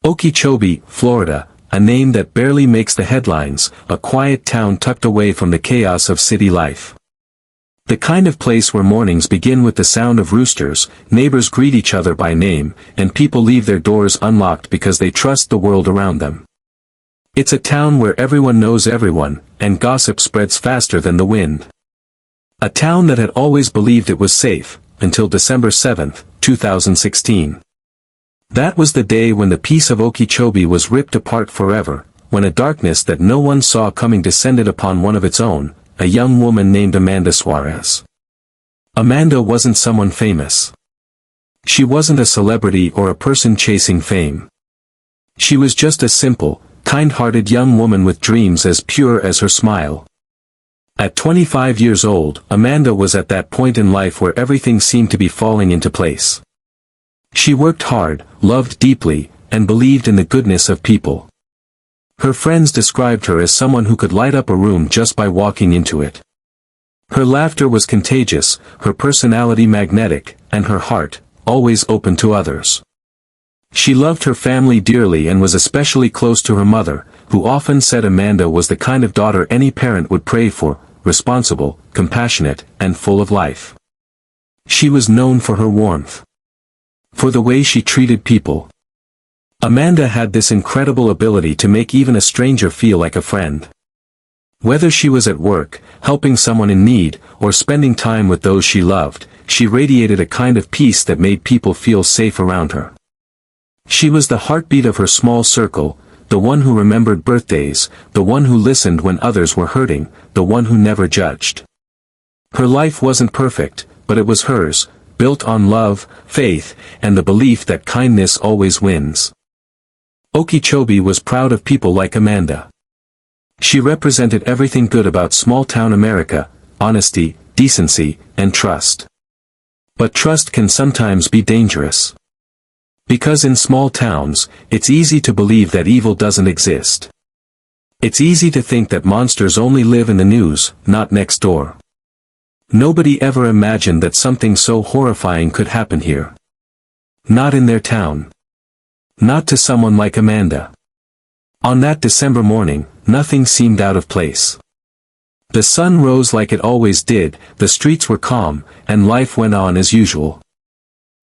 Okeechobee, Florida, a name that barely makes the headlines, a quiet town tucked away from the chaos of city life. The kind of place where mornings begin with the sound of roosters, neighbors greet each other by name, and people leave their doors unlocked because they trust the world around them. It's a town where everyone knows everyone, and gossip spreads faster than the wind. A town that had always believed it was safe, until December 7, 2016. That was the day when the peace of Okeechobee was ripped apart forever, when a darkness that no one saw coming descended upon one of its own, a young woman named Amanda Suarez. Amanda wasn't someone famous. She wasn't a celebrity or a person chasing fame. She was just a simple, kind-hearted young woman with dreams as pure as her smile. At 25 years old, Amanda was at that point in life where everything seemed to be falling into place. She worked hard, loved deeply, and believed in the goodness of people. Her friends described her as someone who could light up a room just by walking into it. Her laughter was contagious, her personality magnetic, and her heart, always open to others. She loved her family dearly and was especially close to her mother, who often said Amanda was the kind of daughter any parent would pray for, responsible, compassionate, and full of life. She was known for her warmth. For the way she treated people. Amanda had this incredible ability to make even a stranger feel like a friend. Whether she was at work, helping someone in need, or spending time with those she loved, she radiated a kind of peace that made people feel safe around her. She was the heartbeat of her small circle, the one who remembered birthdays, the one who listened when others were hurting, the one who never judged. Her life wasn't perfect, but it was hers, built on love, faith, and the belief that kindness always wins. Okeechobee was proud of people like Amanda. She represented everything good about small-town America: honesty, decency, and trust. But trust can sometimes be dangerous. Because in small towns, it's easy to believe that evil doesn't exist. It's easy to think that monsters only live in the news, not next door. Nobody ever imagined that something so horrifying could happen here. Not in their town. Not to someone like Amanda. On that December morning, nothing seemed out of place. The sun rose like it always did, the streets were calm, and life went on as usual.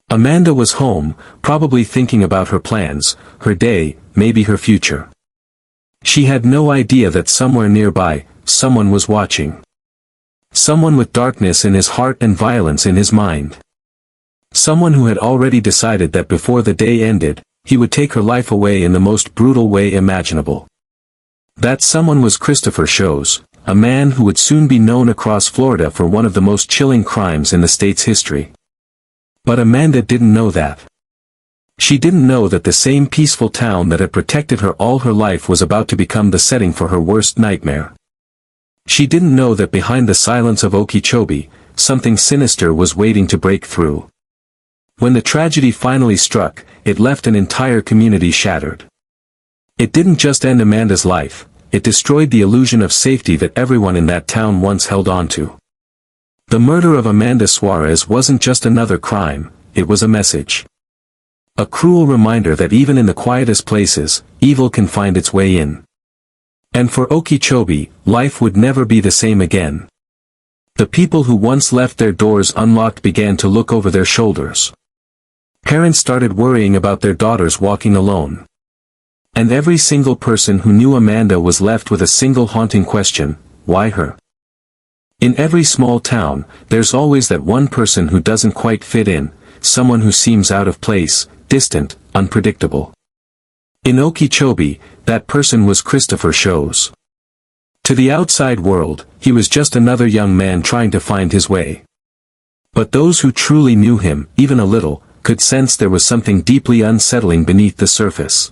Amanda was home, probably thinking about her plans, her day, maybe her future. She had no idea that somewhere nearby, someone was watching. Someone with darkness in his heart and violence in his mind. Someone who had already decided that before the day ended, he would take her life away in the most brutal way imaginable. That someone was Christopher Shows, a man who would soon be known across Florida for one of the most chilling crimes in the state's history. But Amanda didn't know that. She didn't know that the same peaceful town that had protected her all her life was about to become the setting for her worst nightmare. She didn't know that behind the silence of Okeechobee, something sinister was waiting to break through. When the tragedy finally struck, it left an entire community shattered. It didn't just end Amanda's life, it destroyed the illusion of safety that everyone in that town once held on to. The murder of Amanda Suarez wasn't just another crime, it was a message. A cruel reminder that even in the quietest places, evil can find its way in. And for Okeechobee, life would never be the same again. The people who once left their doors unlocked began to look over their shoulders. Parents started worrying about their daughters walking alone. And every single person who knew Amanda was left with a single haunting question: why her? In every small town, there's always that one person who doesn't quite fit in, someone who seems out of place, distant, unpredictable. In Okeechobee, that person was Christopher Shows. To the outside world, he was just another young man trying to find his way. But those who truly knew him, even a little, could sense there was something deeply unsettling beneath the surface.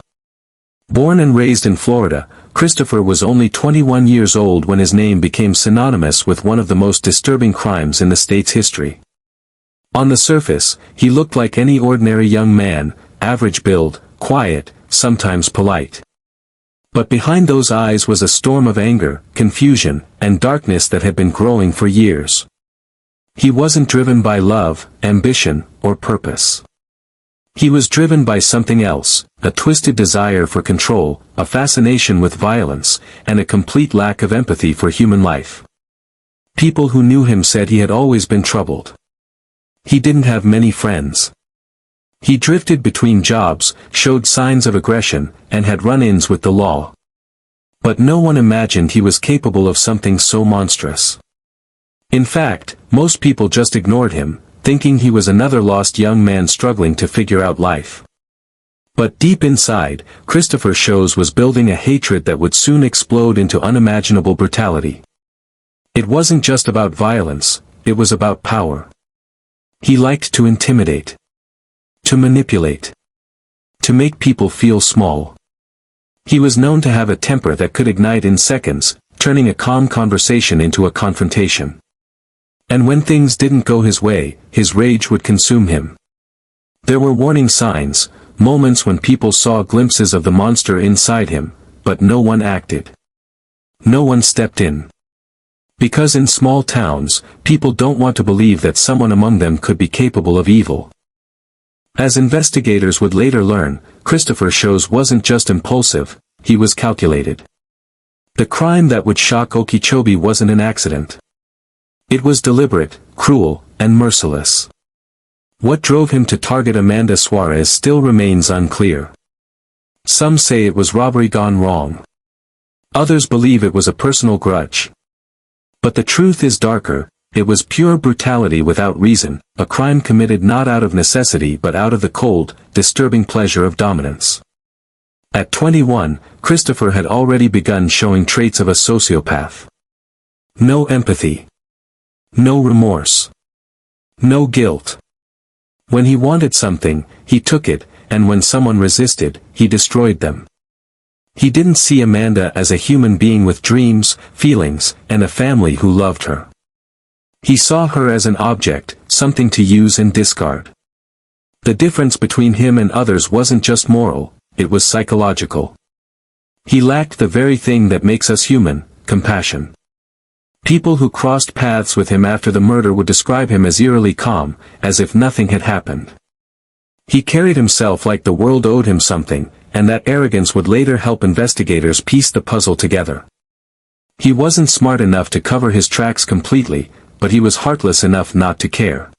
Born and raised in Florida, Christopher was only 21 years old when his name became synonymous with one of the most disturbing crimes in the state's history. On the surface, he looked like any ordinary young man, average build, quiet, sometimes polite. But behind those eyes was a storm of anger, confusion, and darkness that had been growing for years. He wasn't driven by love, ambition, or purpose. He was driven by something else, a twisted desire for control, a fascination with violence, and a complete lack of empathy for human life. People who knew him said he had always been troubled. He didn't have many friends. He drifted between jobs, showed signs of aggression, and had run-ins with the law. But no one imagined he was capable of something so monstrous. In fact, most people just ignored him, thinking he was another lost young man struggling to figure out life. But deep inside, Christopher Shows was building a hatred that would soon explode into unimaginable brutality. It wasn't just about violence, it was about power. He liked to intimidate. To manipulate. To make people feel small. He was known to have a temper that could ignite in seconds, turning a calm conversation into a confrontation. And when things didn't go his way, his rage would consume him. There were warning signs, moments when people saw glimpses of the monster inside him, but no one acted. No one stepped in. Because in small towns, people don't want to believe that someone among them could be capable of evil. As investigators would later learn, Christopher Shows wasn't just impulsive, he was calculated. The crime that would shock Okeechobee wasn't an accident. It was deliberate, cruel, and merciless. What drove him to target Amanda Suarez still remains unclear. Some say it was robbery gone wrong. Others believe it was a personal grudge. But the truth is darker, it was pure brutality without reason, a crime committed not out of necessity but out of the cold, disturbing pleasure of dominance. At 21, Christopher had already begun showing traits of a sociopath. No empathy. No remorse. No guilt. When he wanted something, he took it, and when someone resisted, he destroyed them. He didn't see Amanda as a human being with dreams, feelings, and a family who loved her. He saw her as an object, something to use and discard. The difference between him and others wasn't just moral, it was psychological. He lacked the very thing that makes us human, compassion. People who crossed paths with him after the murder would describe him as eerily calm, as if nothing had happened. He carried himself like the world owed him something, and that arrogance would later help investigators piece the puzzle together. He wasn't smart enough to cover his tracks completely, but he was heartless enough not to care.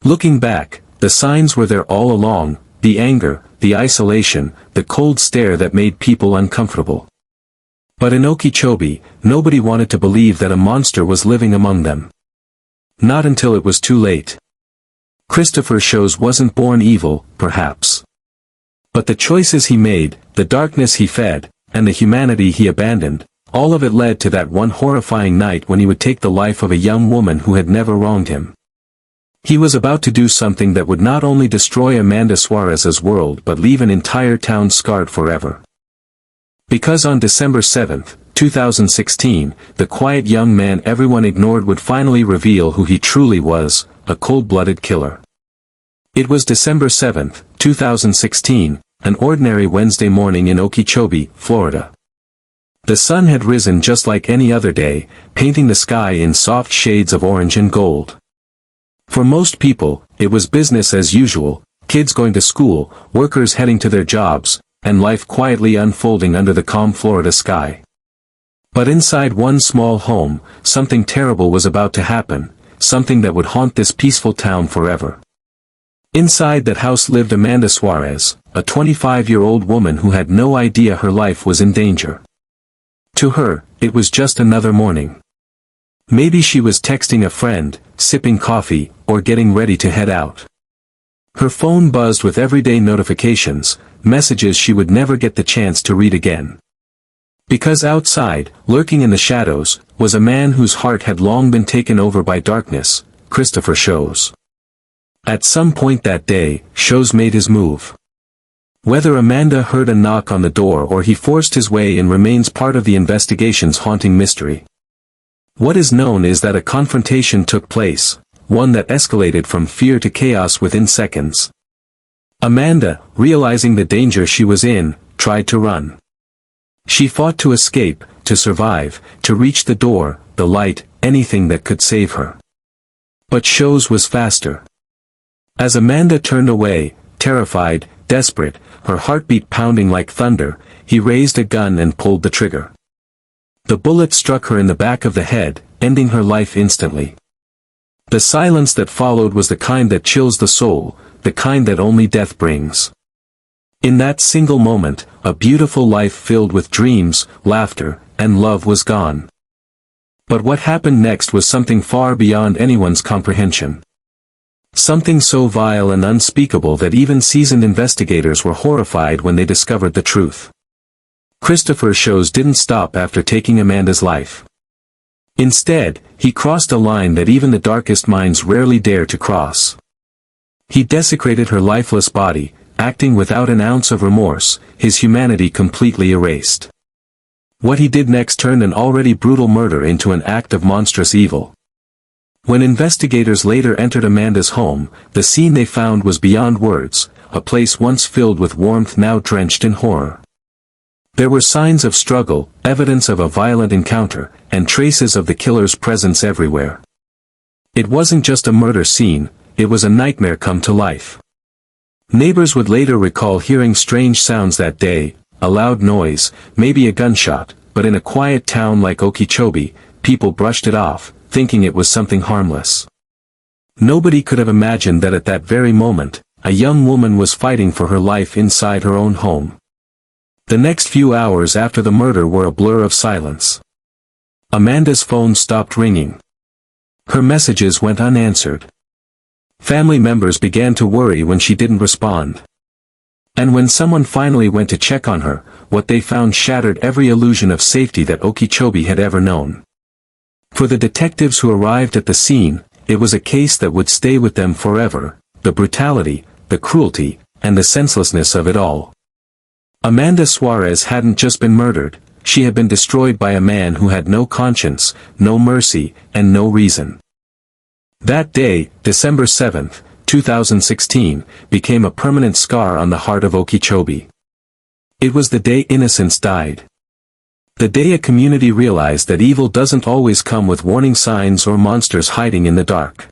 Looking back, the signs were there all along, the anger, the isolation, the cold stare that made people uncomfortable. But in Okeechobee, nobody wanted to believe that a monster was living among them. Not until it was too late. Christopher Shows wasn't born evil, perhaps. But the choices he made, the darkness he fed, and the humanity he abandoned, all of it led to that one horrifying night when he would take the life of a young woman who had never wronged him. He was about to do something that would not only destroy Amanda Suarez's world but leave an entire town scarred forever. Because on December 7, 2016, the quiet young man everyone ignored would finally reveal who he truly was, a cold-blooded killer. It was December 7, 2016, an ordinary Wednesday morning in Okeechobee, Florida. The sun had risen just like any other day, painting the sky in soft shades of orange and gold. For most people, it was business as usual, kids going to school, workers heading to their jobs, and life quietly unfolding under the calm Florida sky. But inside one small home, something terrible was about to happen, something that would haunt this peaceful town forever. Inside that house lived Amanda Suarez, a 25-year-old woman who had no idea her life was in danger. To her, it was just another morning. Maybe she was texting a friend, sipping coffee, or getting ready to head out. Her phone buzzed with everyday notifications, messages she would never get the chance to read again. Because outside, lurking in the shadows, was a man whose heart had long been taken over by darkness, Christopher Shows. At some point that day, Shows made his move. Whether Amanda heard a knock on the door or he forced his way in remains part of the investigation's haunting mystery. What is known is that a confrontation took place, one that escalated from fear to chaos within seconds. Amanda, realizing the danger she was in, tried to run. She fought to escape, to survive, to reach the door, the light, anything that could save her. But Shows was faster. As Amanda turned away, Terrified, desperate, her heartbeat pounding like thunder, he raised a gun and pulled the trigger. The bullet struck her in the back of the head, ending her life instantly. The silence that followed was the kind that chills the soul, the kind that only death brings. In that single moment, a beautiful life filled with dreams, laughter, and love was gone. But what happened next was something far beyond anyone's comprehension. Something so vile and unspeakable that even seasoned investigators were horrified when they discovered the truth. Christopher's shows didn't stop after taking Amanda's life. Instead, he crossed a line that even the darkest minds rarely dare to cross. He desecrated her lifeless body, acting without an ounce of remorse, his humanity completely erased. What he did next turned an already brutal murder into an act of monstrous evil. When investigators later entered Amanda's home, the scene they found was beyond words, a place once filled with warmth now drenched in horror. There were signs of struggle, evidence of a violent encounter, and traces of the killer's presence everywhere. It wasn't just a murder scene, it was a nightmare come to life. Neighbors would later recall hearing strange sounds that day, a loud noise, maybe a gunshot, but in a quiet town like Okeechobee, people brushed it off, thinking it was something harmless. Nobody could have imagined that at that very moment, a young woman was fighting for her life inside her own home. The next few hours after the murder were a blur of silence. Amanda's phone stopped ringing. Her messages went unanswered. Family members began to worry when she didn't respond. And when someone finally went to check on her, what they found shattered every illusion of safety that Okeechobee had ever known. For the detectives who arrived at the scene, it was a case that would stay with them forever, the brutality, the cruelty, and the senselessness of it all. Amanda Suarez hadn't just been murdered, she had been destroyed by a man who had no conscience, no mercy, and no reason. That day, December 7, 2016, became a permanent scar on the heart of Okeechobee. It was the day innocence died. The day a community realized that evil doesn't always come with warning signs or monsters hiding in the dark.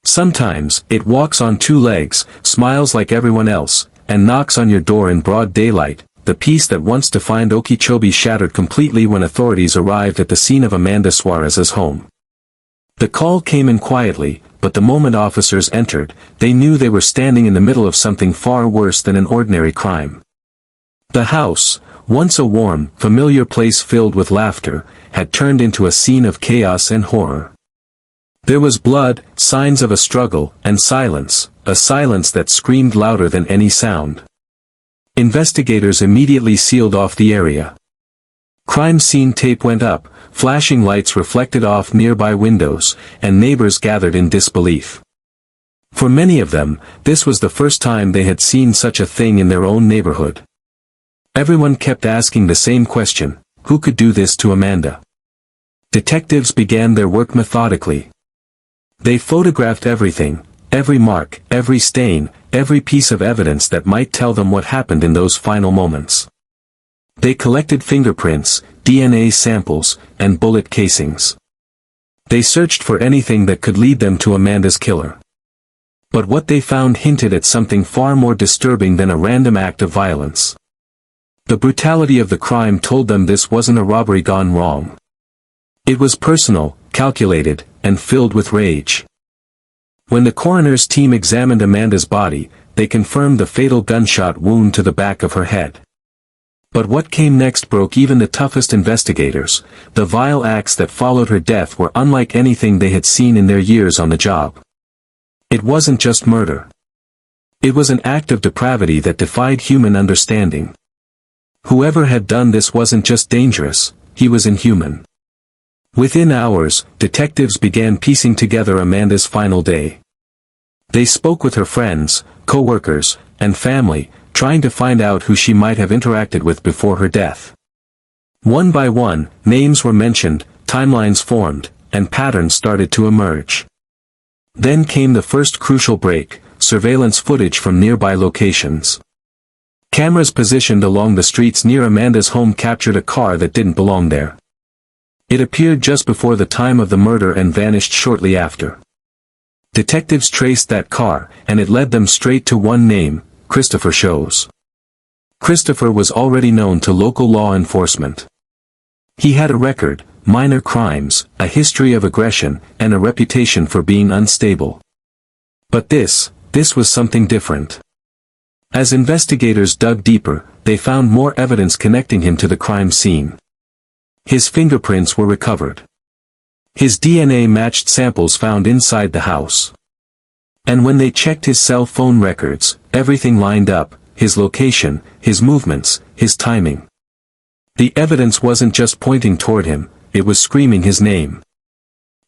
Sometimes, it walks on two legs, smiles like everyone else, and knocks on your door in broad daylight. The peace that once defined Okeechobee shattered completely when authorities arrived at the scene of Amanda Suarez's home. The call came in quietly, but the moment officers entered, they knew they were standing in the middle of something far worse than an ordinary crime. The house, once a warm, familiar place filled with laughter, had turned into a scene of chaos and horror. There was blood, signs of a struggle, and silence, a silence that screamed louder than any sound. Investigators immediately sealed off the area. Crime scene tape went up, flashing lights reflected off nearby windows, and neighbors gathered in disbelief. For many of them, this was the first time they had seen such a thing in their own neighborhood. Everyone kept asking the same question, who could do this to Amanda? Detectives began their work methodically. They photographed everything, every mark, every stain, every piece of evidence that might tell them what happened in those final moments. They collected fingerprints, DNA samples, and bullet casings. They searched for anything that could lead them to Amanda's killer. But what they found hinted at something far more disturbing than a random act of violence. The brutality of the crime told them this wasn't a robbery gone wrong. It was personal, calculated, and filled with rage. When the coroner's team examined Amanda's body, they confirmed the fatal gunshot wound to the back of her head. But what came next broke even the toughest investigators. The vile acts that followed her death were unlike anything they had seen in their years on the job. It wasn't just murder. It was an act of depravity that defied human understanding. Whoever had done this wasn't just dangerous, he was inhuman. Within hours, detectives began piecing together Amanda's final day. They spoke with her friends, co-workers, and family, trying to find out who she might have interacted with before her death. One by one, names were mentioned, timelines formed, and patterns started to emerge. Then came the first crucial break, surveillance footage from nearby locations. Cameras positioned along the streets near Amanda's home captured a car that didn't belong there. It appeared just before the time of the murder and vanished shortly after. Detectives traced that car, and it led them straight to one name, Christopher Shows. Christopher was already known to local law enforcement. He had a record, minor crimes, a history of aggression, and a reputation for being unstable. But this was something different. As investigators dug deeper, they found more evidence connecting him to the crime scene. His fingerprints were recovered. His DNA matched samples found inside the house. And when they checked his cell phone records, everything lined up, his location, his movements, his timing. The evidence wasn't just pointing toward him, it was screaming his name.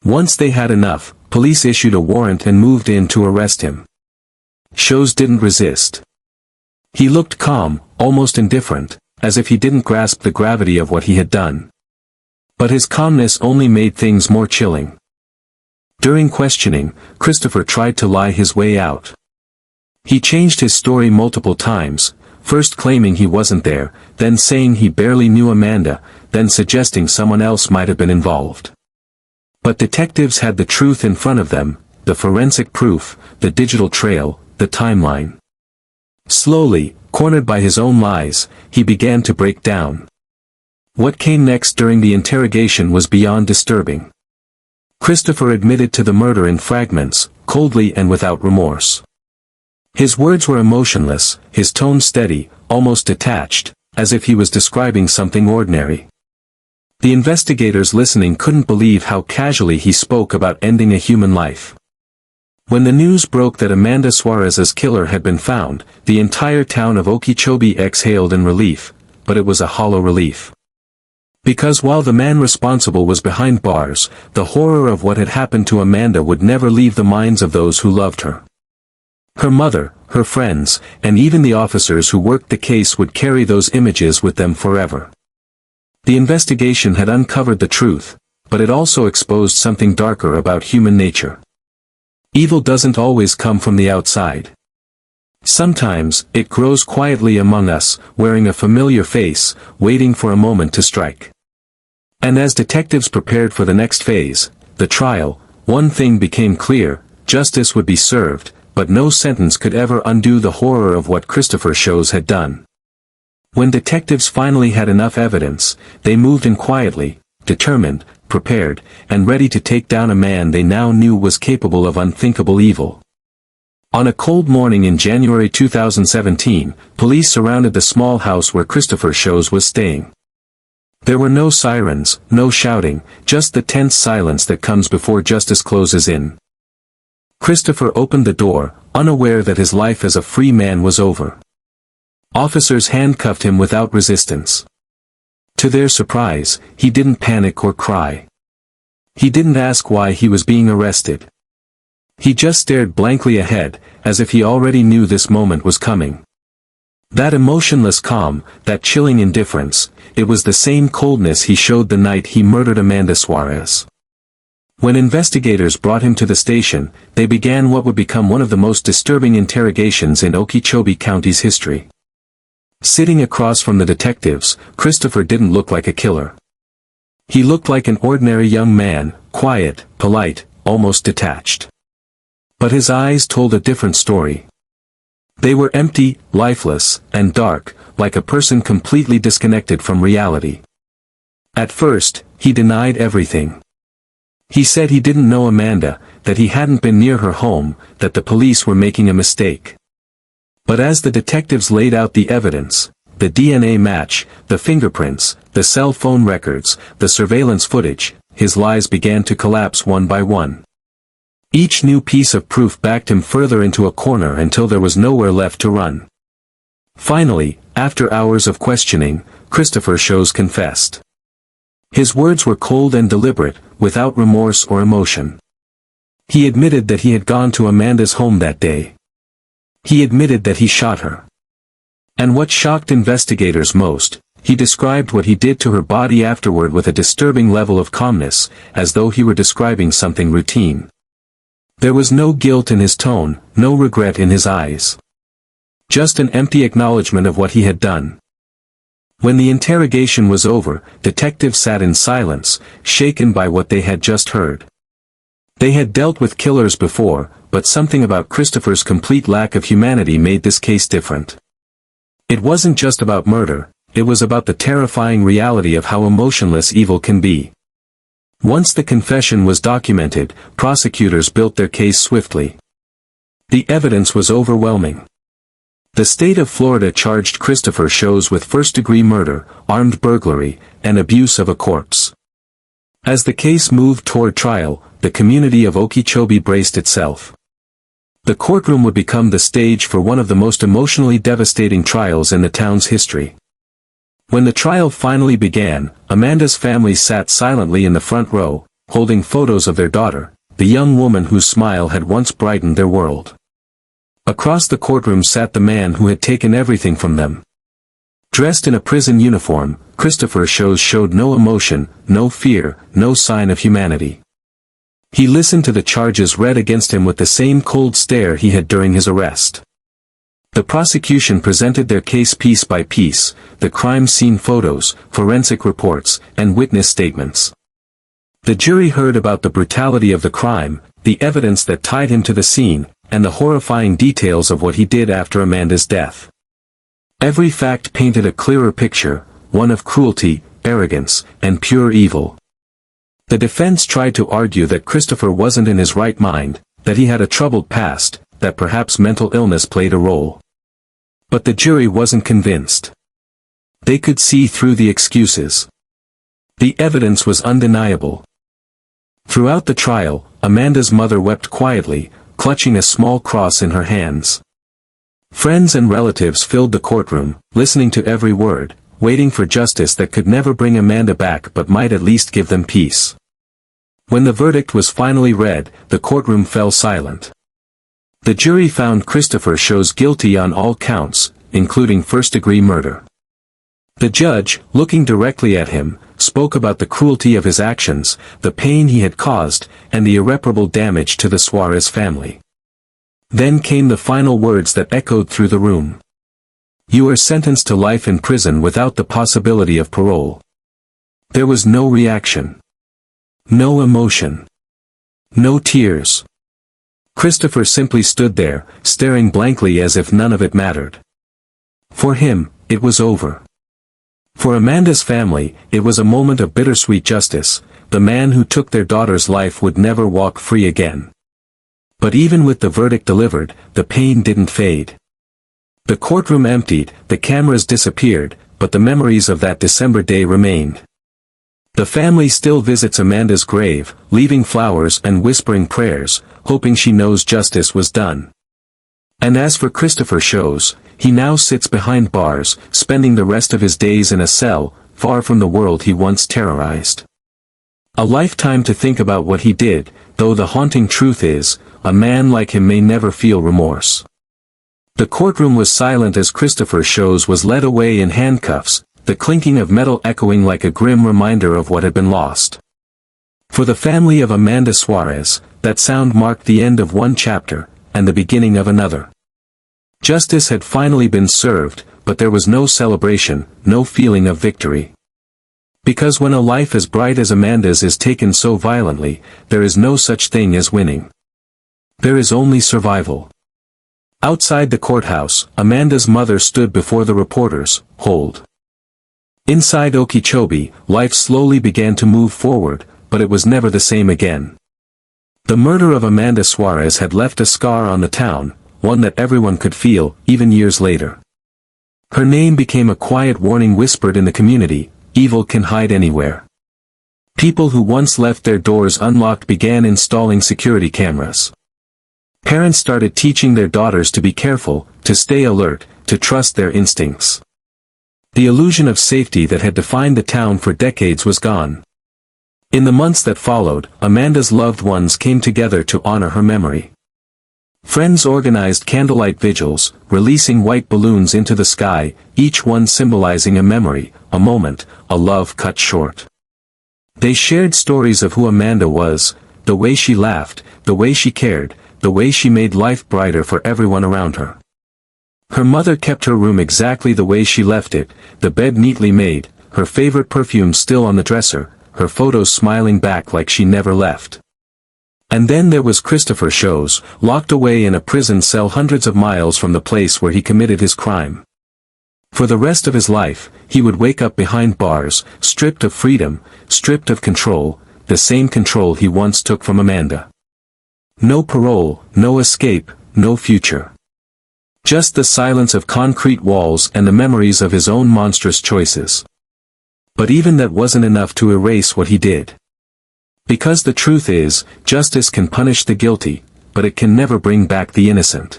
Once they had enough, police issued a warrant and moved in to arrest him. Shows didn't resist. He looked calm, almost indifferent, as if he didn't grasp the gravity of what he had done. But his calmness only made things more chilling. During questioning, Christopher tried to lie his way out. He changed his story multiple times, first claiming he wasn't there, then saying he barely knew Amanda, then suggesting someone else might have been involved. But detectives had the truth in front of them, the forensic proof, the digital trail, the timeline. Slowly, cornered by his own lies, he began to break down. What came next during the interrogation was beyond disturbing. Christopher admitted to the murder in fragments, coldly and without remorse. His words were emotionless, his tone steady, almost detached, as if he was describing something ordinary. The investigators listening couldn't believe how casually he spoke about ending a human life. When the news broke that Amanda Suarez's killer had been found, the entire town of Okeechobee exhaled in relief, but it was a hollow relief. Because while the man responsible was behind bars, the horror of what had happened to Amanda would never leave the minds of those who loved her. Her mother, her friends, and even the officers who worked the case would carry those images with them forever. The investigation had uncovered the truth, but it also exposed something darker about human nature. Evil doesn't always come from the outside. Sometimes, it grows quietly among us, wearing a familiar face, waiting for a moment to strike. And as detectives prepared for the next phase, the trial, one thing became clear: justice would be served, but no sentence could ever undo the horror of what Christopher Shows had done. When detectives finally had enough evidence, they moved in quietly, determined, prepared, and ready to take down a man they now knew was capable of unthinkable evil. On a cold morning in January 2017, police surrounded the small house where Christopher Shows was staying. There were no sirens, no shouting, just the tense silence that comes before justice closes in. Christopher opened the door, unaware that his life as a free man was over. Officers handcuffed him without resistance. To their surprise, he didn't panic or cry. He didn't ask why he was being arrested. He just stared blankly ahead, as if he already knew this moment was coming. That emotionless calm, that chilling indifference, it was the same coldness he showed the night he murdered Amanda Suarez. When investigators brought him to the station, they began what would become one of the most disturbing interrogations in Okeechobee County's history. Sitting across from the detectives, Christopher didn't look like a killer. He looked like an ordinary young man, quiet, polite, almost detached. But his eyes told a different story. They were empty, lifeless, and dark, like a person completely disconnected from reality. At first, he denied everything. He said he didn't know Amanda, that he hadn't been near her home, that the police were making a mistake. But as the detectives laid out the evidence, the DNA match, the fingerprints, the cell phone records, the surveillance footage, his lies began to collapse one by one. Each new piece of proof backed him further into a corner until there was nowhere left to run. Finally, after hours of questioning, Christopher Shows confessed. His words were cold and deliberate, without remorse or emotion. He admitted that he had gone to Amanda's home that day. He admitted that he shot her. And what shocked investigators most, he described what he did to her body afterward with a disturbing level of calmness, as though he were describing something routine. There was no guilt in his tone, no regret in his eyes. Just an empty acknowledgement of what he had done. When the interrogation was over, detectives sat in silence, shaken by what they had just heard. They had dealt with killers before, but something about Christopher's complete lack of humanity made this case different. It wasn't just about murder, it was about the terrifying reality of how emotionless evil can be. Once the confession was documented, prosecutors built their case swiftly. The evidence was overwhelming. The state of Florida charged Christopher Shows with first-degree murder, armed burglary, and abuse of a corpse. As the case moved toward trial, the community of Okeechobee braced itself. The courtroom would become the stage for one of the most emotionally devastating trials in the town's history. When the trial finally began, Amanda's family sat silently in the front row, holding photos of their daughter, the young woman whose smile had once brightened their world. Across the courtroom sat the man who had taken everything from them. Dressed in a prison uniform, Christopher Shows showed no emotion, no fear, no sign of humanity. He listened to the charges read against him with the same cold stare he had during his arrest. The prosecution presented their case piece by piece, the crime scene photos, forensic reports, and witness statements. The jury heard about the brutality of the crime, the evidence that tied him to the scene, and the horrifying details of what he did after Amanda's death. Every fact painted a clearer picture, one of cruelty, arrogance, and pure evil. The defense tried to argue that Christopher wasn't in his right mind, that he had a troubled past, that perhaps mental illness played a role. But the jury wasn't convinced. They could see through the excuses. The evidence was undeniable. Throughout the trial, Amanda's mother wept quietly, clutching a small cross in her hands. Friends and relatives filled the courtroom, listening to every word, waiting for justice that could never bring Amanda back but might at least give them peace. When the verdict was finally read, the courtroom fell silent. The jury found Christopher Shows guilty on all counts, including first-degree murder. The judge, looking directly at him, spoke about the cruelty of his actions, the pain he had caused, and the irreparable damage to the Suarez family. Then came the final words that echoed through the room. "You are sentenced to life in prison without the possibility of parole." There was no reaction. No emotion. No tears. Christopher simply stood there, staring blankly as if none of it mattered. For him, it was over. For Amanda's family, it was a moment of bittersweet justice. The man who took their daughter's life would never walk free again. But even with the verdict delivered, the pain didn't fade. The courtroom emptied, the cameras disappeared, but the memories of that December day remained. The family still visits Amanda's grave, leaving flowers and whispering prayers, hoping she knows justice was done. And as for Christopher Shows, he now sits behind bars, spending the rest of his days in a cell, far from the world he once terrorized. A lifetime to think about what he did, though the haunting truth is, a man like him may never feel remorse. The courtroom was silent as Christopher Shows was led away in handcuffs, the clinking of metal echoing like a grim reminder of what had been lost. For the family of Amanda Suarez, that sound marked the end of one chapter, and the beginning of another. Justice had finally been served, but there was no celebration, no feeling of victory. Because when a life as bright as Amanda's is taken so violently, there is no such thing as winning. There is only survival. Outside the courthouse, Amanda's mother stood before the reporters, hold. Inside Okeechobee, life slowly began to move forward, but it was never the same again. The murder of Amanda Suarez had left a scar on the town, one that everyone could feel, even years later. Her name became a quiet warning whispered in the community: evil can hide anywhere. People who once left their doors unlocked began installing security cameras. Parents started teaching their daughters to be careful, to stay alert, to trust their instincts. The illusion of safety that had defined the town for decades was gone. In the months that followed, Amanda's loved ones came together to honor her memory. Friends organized candlelight vigils, releasing white balloons into the sky, each one symbolizing a memory, a moment, a love cut short. They shared stories of who Amanda was, the way she laughed, the way she cared, the way she made life brighter for everyone around her. Her mother kept her room exactly the way she left it, the bed neatly made, her favorite perfume still on the dresser, her photos smiling back like she never left. And then there was Christopher Shows, locked away in a prison cell hundreds of miles from the place where he committed his crime. For the rest of his life, he would wake up behind bars, stripped of freedom, stripped of control, the same control he once took from Amanda. No parole, no escape, no future. Just the silence of concrete walls and the memories of his own monstrous choices. But even that wasn't enough to erase what he did. Because the truth is, justice can punish the guilty, but it can never bring back the innocent.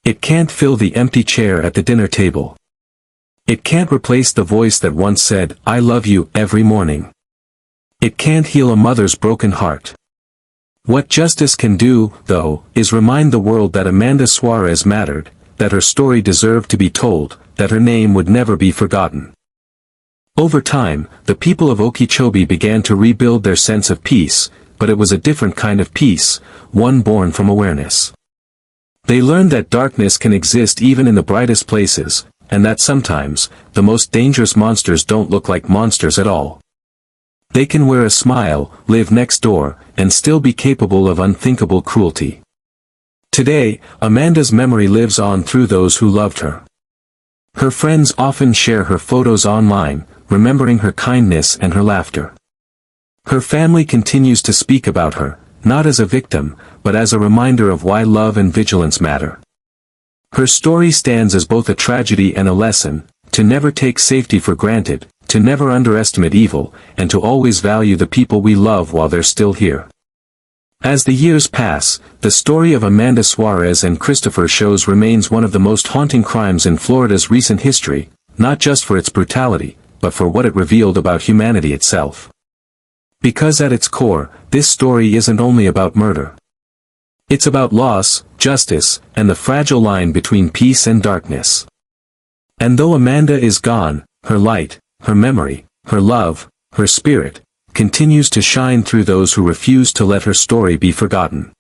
It can't fill the empty chair at the dinner table. It can't replace the voice that once said, "I love you," every morning. It can't heal a mother's broken heart. What justice can do, though, is remind the world that Amanda Suarez mattered, that her story deserved to be told, that her name would never be forgotten. Over time, the people of Okeechobee began to rebuild their sense of peace, but it was a different kind of peace, one born from awareness. They learned that darkness can exist even in the brightest places, and that sometimes, the most dangerous monsters don't look like monsters at all. They can wear a smile, live next door, and still be capable of unthinkable cruelty. Today, Amanda's memory lives on through those who loved her. Her friends often share her photos online, remembering her kindness and her laughter. Her family continues to speak about her, not as a victim, but as a reminder of why love and vigilance matter. Her story stands as both a tragedy and a lesson, to never take safety for granted, to never underestimate evil, and to always value the people we love while they're still here. As the years pass, the story of Amanda Suarez and Christopher Shows remains one of the most haunting crimes in Florida's recent history, not just for its brutality, but for what it revealed about humanity itself. Because at its core, this story isn't only about murder. It's about loss, justice, and the fragile line between peace and darkness. And though Amanda is gone, her light, her memory, her love, her spirit, continues to shine through those who refuse to let her story be forgotten.